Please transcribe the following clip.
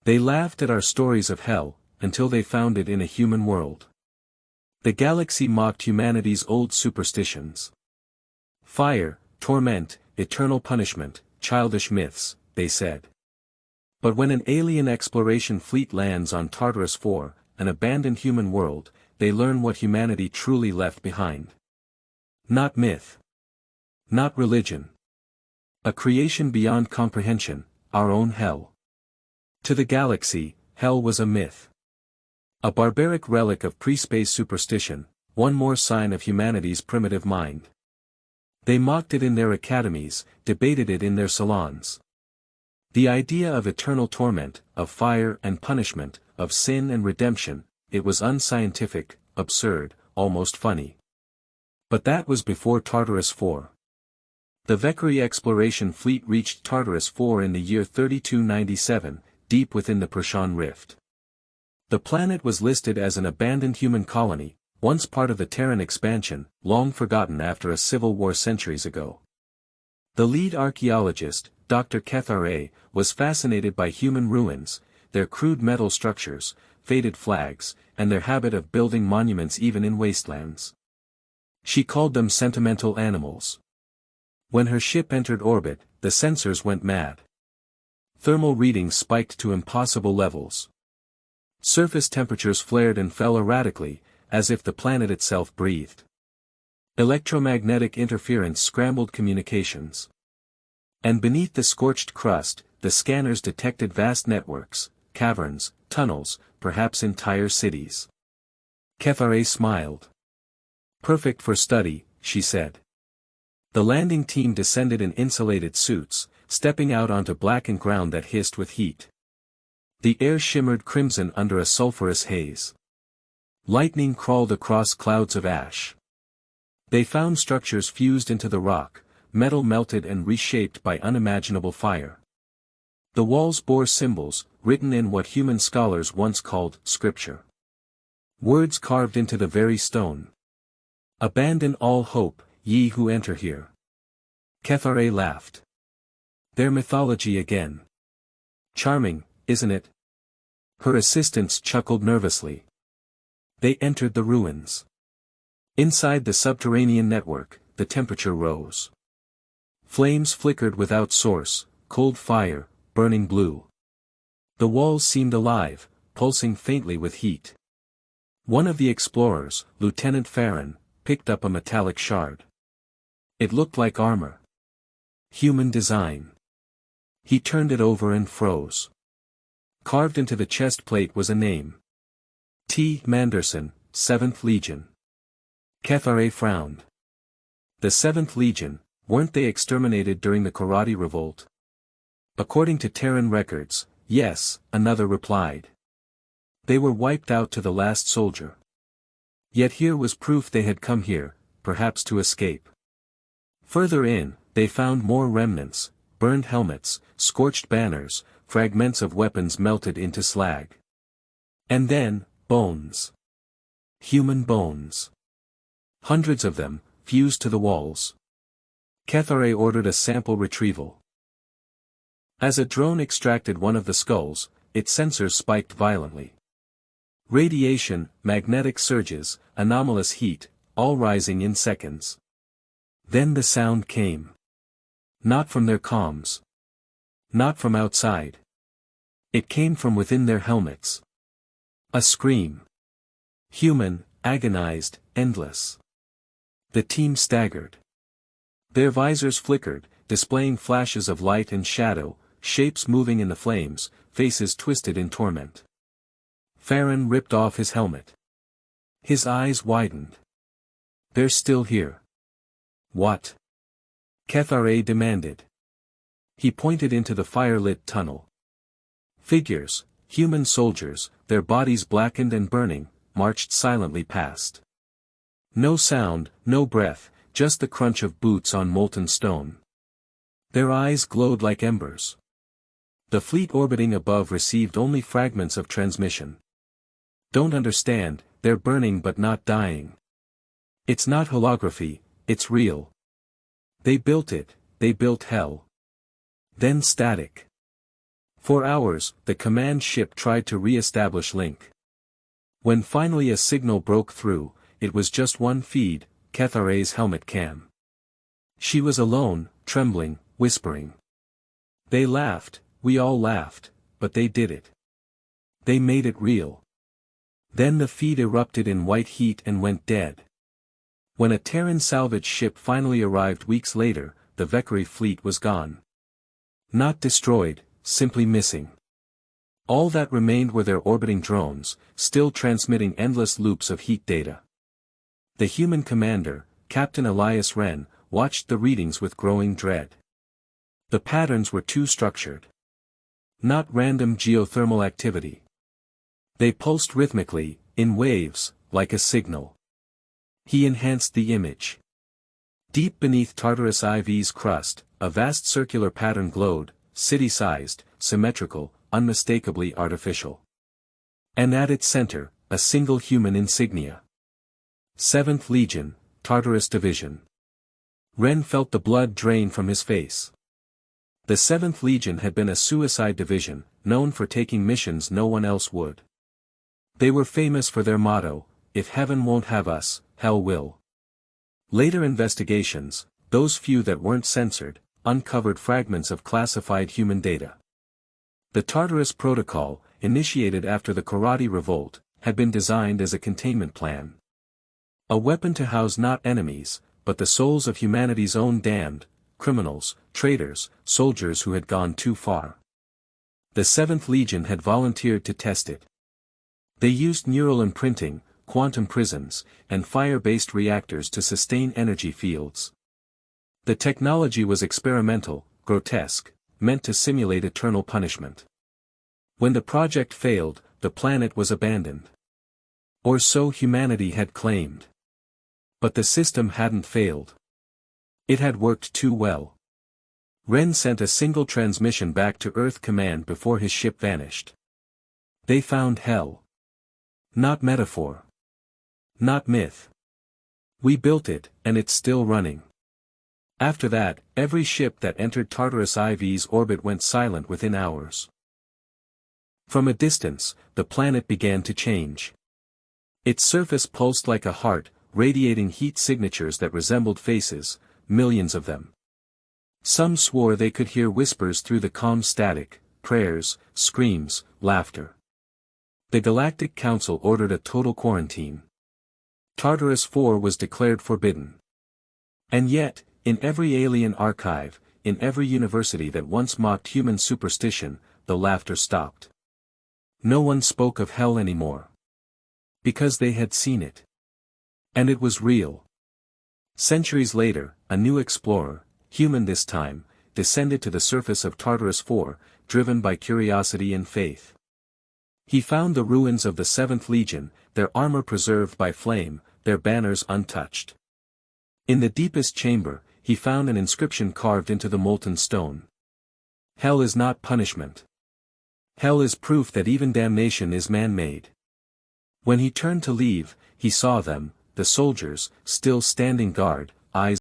They laughed at our stories of hell, until they found it in a human world. The galaxy mocked humanity's old superstitions. Fire, torment, eternal punishment, childish myths, they said. But when an alien exploration fleet lands on Tartarus IV, an abandoned human world, they learn what humanity truly left behind. Not myth. Not religion. A creation beyond comprehension, our own hell. To the galaxy, hell was a myth. A barbaric relic of pre-space superstition, one more sign of humanity's primitive mind. They mocked it in their academies, debated it in their salons. The idea of eternal torment, of fire and punishment, of sin and redemption, it was unscientific, absurd, almost funny. But that was before Tartarus IV. The Valkyrie exploration fleet reached Tartarus IV in the year 3297, deep within the Protean Rift. The planet was listed as an abandoned human colony, once part of the Terran expansion, long forgotten after a civil war centuries ago. The lead archaeologist, Dr. Kethare, was fascinated by human ruins, their crude metal structures, faded flags, and their habit of building monuments even in wastelands. She called them sentimental animals. When her ship entered orbit, the sensors went mad. Thermal readings spiked to impossible levels. Surface temperatures flared and fell erratically, as if the planet itself breathed. Electromagnetic interference scrambled communications. And beneath the scorched crust, the scanners detected vast networks, caverns, tunnels, perhaps entire cities. Kethare smiled. Perfect for study, she said. The landing team descended in insulated suits, stepping out onto blackened ground that hissed with heat. The air shimmered crimson under a sulphurous haze. Lightning crawled across clouds of ash. They found structures fused into the rock, metal melted and reshaped by unimaginable fire. The walls bore symbols, written in what human scholars once called scripture. Words carved into the very stone. Abandon all hope, ye who enter here. Kethare laughed. Their mythology again. Charming, isn't it? Her assistants chuckled nervously. They entered the ruins. Inside the subterranean network, the temperature rose. Flames flickered without source, cold fire, burning blue. The walls seemed alive, pulsing faintly with heat. One of the explorers, Lieutenant Farron, picked up a metallic shard. It looked like armor. Human design. He turned it over and froze. Carved into the chest plate was a name. T. Manderson, 7th Legion. Kethare frowned. The 7th Legion, weren't they exterminated during the Karate Revolt? According to Terran records, yes, another replied. They were wiped out to the last soldier. Yet here was proof they had come here, perhaps to escape. Further in, they found more remnants, burned helmets, scorched banners, fragments of weapons melted into slag. And then, bones. Human bones. Hundreds of them, fused to the walls. Kethare ordered a sample retrieval. As a drone extracted one of the skulls, its sensors spiked violently. Radiation, magnetic surges, anomalous heat, all rising in seconds. Then the sound came. Not from their comms. Not from outside. It came from within their helmets. A scream. Human, agonized, endless. The team staggered. Their visors flickered, displaying flashes of light and shadow, shapes moving in the flames, faces twisted in torment. Farron ripped off his helmet. His eyes widened. They're still here. What? Kethare demanded. He pointed into the fire-lit tunnel. Figures, human soldiers, their bodies blackened and burning, marched silently past. No sound, no breath, just the crunch of boots on molten stone. Their eyes glowed like embers. The fleet orbiting above received only fragments of transmission. Don't understand, they're burning but not dying. It's not holography, it's real. They built it, they built hell. Then static. For hours, the command ship tried to re-establish link. When finally a signal broke through, it was just one feed, Kethare's helmet cam. She was alone, trembling, whispering. They laughed, we all laughed, but they did it. They made it real. Then the feed erupted in white heat and went dead. When a Terran salvage ship finally arrived weeks later, the Valkyrie fleet was gone. Not destroyed, simply missing. All that remained were their orbiting drones, still transmitting endless loops of heat data. The human commander, Captain Elias Wren, watched the readings with growing dread. The patterns were too structured. Not random geothermal activity. They pulsed rhythmically, in waves, like a signal. He enhanced the image. Deep beneath Tartarus IV's crust, a vast circular pattern glowed, city-sized, symmetrical, unmistakably artificial. And at its center, a single human insignia. 7th Legion, Tartarus Division. Wren felt the blood drain from his face. The 7th Legion had been a suicide division, known for taking missions no one else would. They were famous for their motto, "If heaven won't have us, hell will." Later investigations, those few that weren't censored, uncovered fragments of classified human data. The Tartarus Protocol, initiated after the Karate Revolt, had been designed as a containment plan. A weapon to house not enemies, but the souls of humanity's own damned, criminals, traitors, soldiers who had gone too far. The 7th Legion had volunteered to test it. They used neural imprinting, quantum prisons, and fire-based reactors to sustain energy fields. The technology was experimental, grotesque, meant to simulate eternal punishment. When the project failed, the planet was abandoned. Or so humanity had claimed. But the system hadn't failed. It had worked too well. Wren sent a single transmission back to Earth Command before his ship vanished. They found hell. Not metaphor. Not myth. We built it, and it's still running. After that, every ship that entered Tartarus IV's orbit went silent within hours. From a distance, the planet began to change. Its surface pulsed like a heart, radiating heat signatures that resembled faces, millions of them. Some swore they could hear whispers through the calm static, prayers, screams, laughter. The Galactic Council ordered a total quarantine. Tartarus IV was declared forbidden. And yet, in every alien archive, in every university that once mocked human superstition, the laughter stopped. No one spoke of hell anymore. Because they had seen it. And it was real. Centuries later, a new explorer, human this time, descended to the surface of Tartarus IV, driven by curiosity and faith. He found the ruins of the 7th Legion, their armor preserved by flame, their banners untouched. In the deepest chamber, he found an inscription carved into the molten stone. Hell is not punishment. Hell is proof that even damnation is man-made. When he turned to leave, he saw them, the soldiers, still standing guard, eyes